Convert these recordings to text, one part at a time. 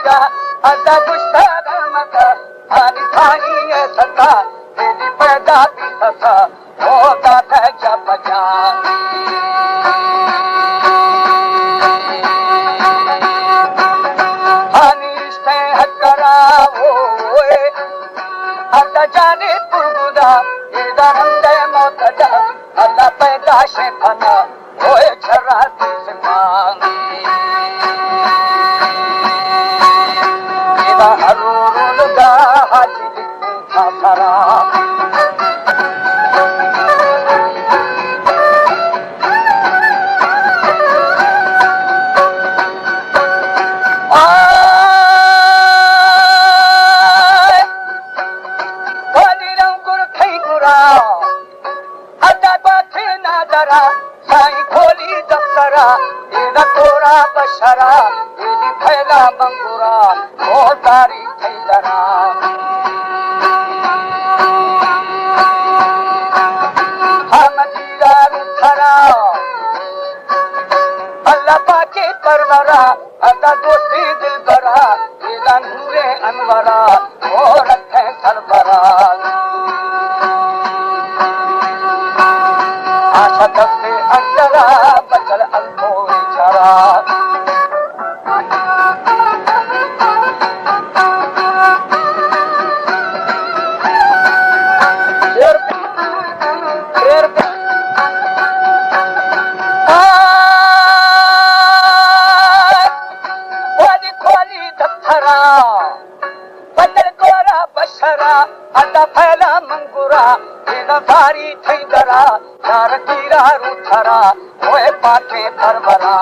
का अदा गुस्ताद मका थानी थानी है सता तेरी पैदा भी सता होता था जब बजा थानी से हकरा वो अदा जाने पुरगुदा इधर हमदे मोतजा अल्लाह पैदा से फना होए छरा दिसमान इधर हरूरुल दा हाजिर था सरा बशरा एली फैला मंगुरा ओ तारी थैदरा हमदीरा रुथरा अल्लाह पाके परवरा अदा दोस्ती दिलबरा एदा नूरे अनवरा ओ रखे सरबरा आशा दस्ते अंदरा बचल अंधो चरा फैला मंगुरा भारी थई दरा चार तीरा रुथरा होए पाटे परवरा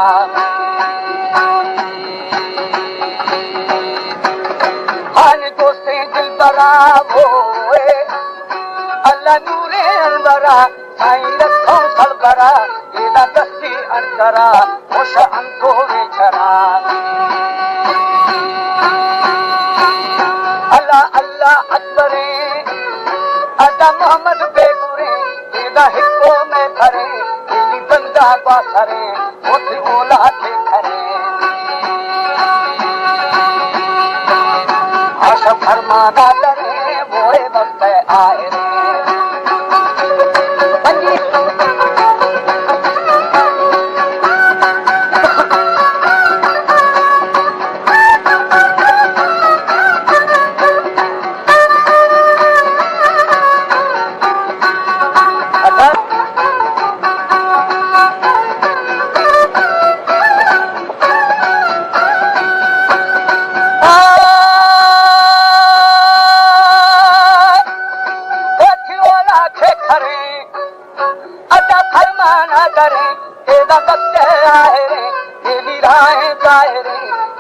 हान दोस्ते दिल बरा होए अल्लाह नूरे अनवरा साईं लखों सलबरा एदा दस्ती अनकरा होश अंको वेचरा अल्लाह अल्लाह अकबरे अदा मोहम्मद बेगुरे एदा हिक्को में भरे एली बंदा बासरे उठी ओला के खरे आशा फरमाना करे मोए वक्त आए रे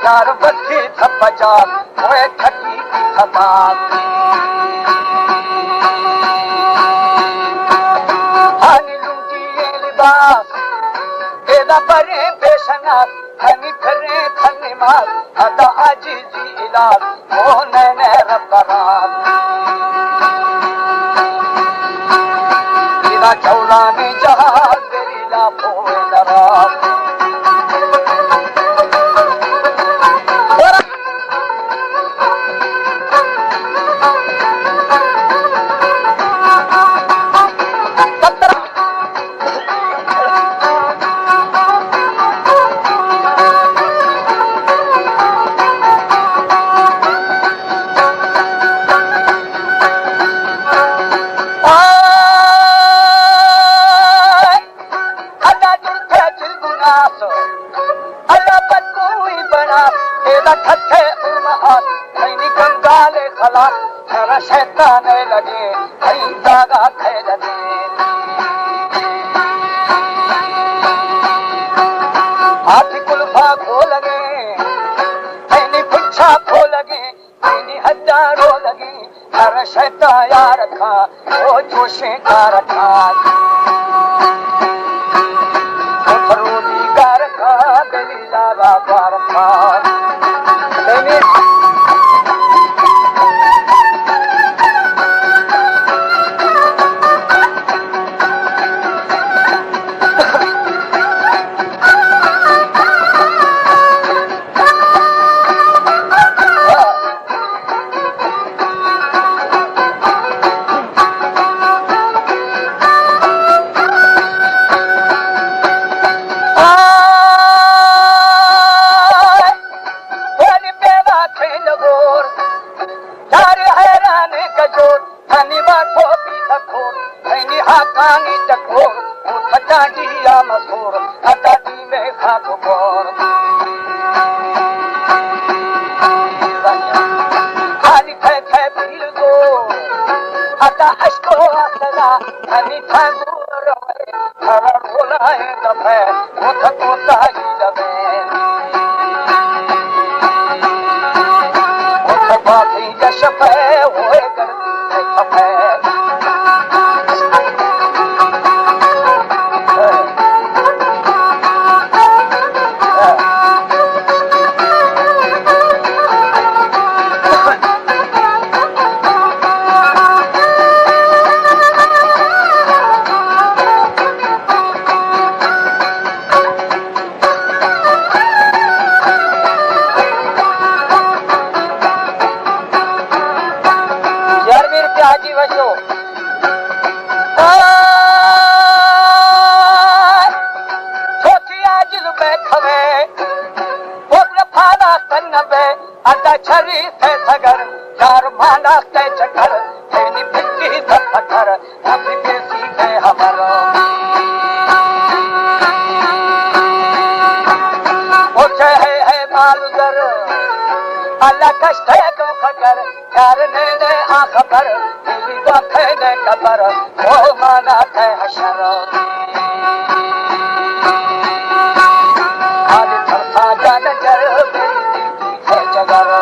यार बच्ची थपजा होए ठकी की थपाक हानी लुंगी ये लिबास एदा परे बेशनास हनी करे खन्ने मार अदा आजीजी इलाज ओ नैने रब्बरात इदा चौलानी जहाज तेरी लाफो दराज शैतान लगे कई जागा खैल दे हाथी कुल्फा खो लगे ऐनी पुच्छा खो लगे ऐनी हजारों लगे हर शैता यार रखा वो जोशे का रखा फरूदी का रखा गली जागा का रखा दूर अदा दी में खाक बोर खाली थे पील दो अदा अशको अदा हनी था दूर रोए हर बोलाए दफे मुठ को तागी दबे मुठ बाकी जशफे होए कर खफे छरी थे सगर चार माना ते चकर तेरी बिट्टी धपकर अभी बेसी थे हमारो ओछे है मालूगर अल्लाह कष्ट है तो खकर यार ने आंख पर तेरी गाखे ने कबर ओ माना थे हशर आज थरसा जान जर मेरी है जगर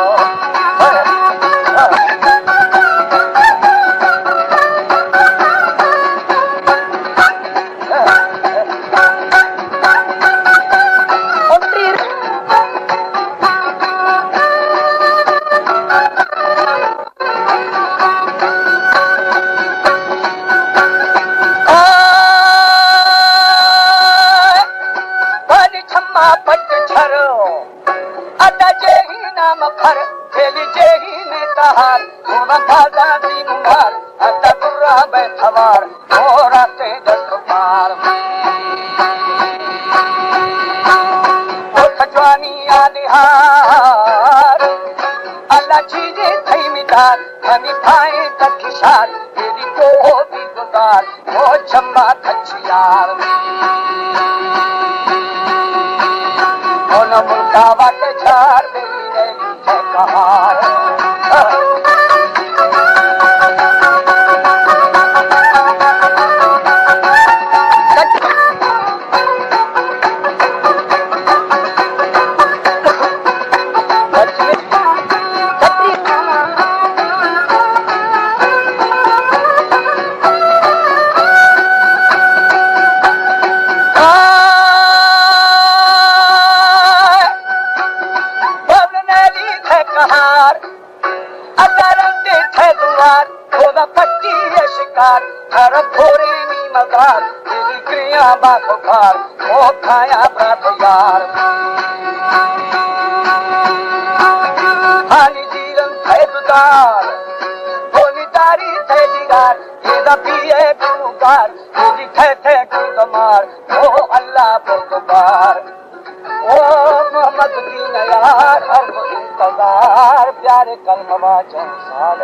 प्यारे कलमवा चौसाल